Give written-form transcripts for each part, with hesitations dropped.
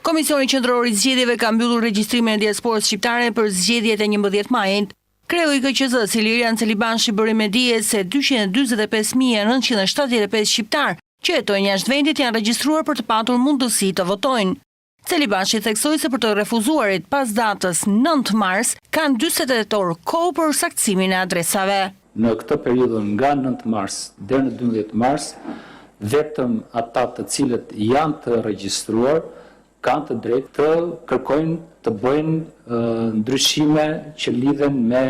Komisioni Qendror i Zgjedhjeve ka mbyllur regjistrimin e diasporës shqiptare për zgjedhjet e 11 majit. Kreu i KQZ Ilirian Celibanshi bëri me dije se 245.975 shqiptar që jetojnë jashtë vendit janë regjistruar për të patur mundësi të votojnë. Celibanshi theksoi se për të refuzuarit pas datës 9 mars kanë 48 orë kohë për saktësimin e adresave. Në këtë periudhë nga 9 mars deri në 12 mars, vetëm ata të cilët janë të regjistruar kanë të drejtë të kërkojnë të bëjnë ndryshime që lidhen me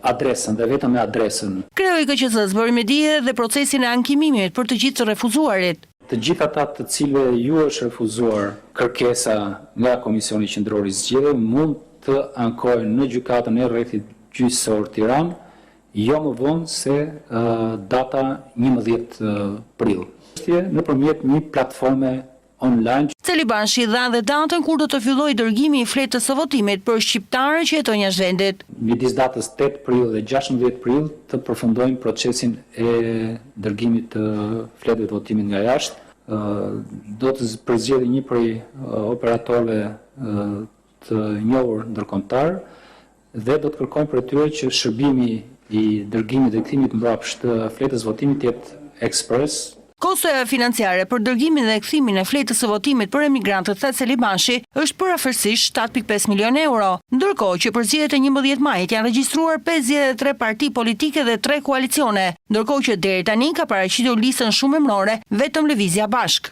adresën dhe vetëm me adresën. Kreu i KQZ-s bëri me dije dhe procesin e ankimimit për të gjithë të refuzuarit. Të gjithë ata të cilëve ju është refuzuar kërkesa nga Komisioni Qendror i Zgjedhjeve mund të ankojnë në gjykatën e rrethit gjyqësor Tiranë, jo më vonë se data 11 prill. Nëpërmjet një platforme online. Celibanshi dha dhe datën kur do të fillojë dërgimi i fletës së votimit për shqiptarë që jetojnë jashtë vendit. Midis datës 8 prill dhe 16 prill të përfundojmë procesin e dërgimit të fletëve të votimit nga jashtë. Do të përzgjedhë një prej operatorëve të njohur ndërkombëtar dhe do të kërkojmë për tyre që shërbimi i dërgimit dhe kthimit mbrapsht të fletës votimit jetë ekspres. Kostoja financiare për dërgimin dhe kthimin e fletës së votimit për emigrantët, tha Celibanshi, është përafërsisht 7.5 milion euro, ndërkohë që për zgjedhjet e 11 majit janë regjistruar 53 parti politike dhe 3 koalicione, ndërkohë që deri tani ka paraqitur listën shumë emërore vetëm Lëvizja Bashk.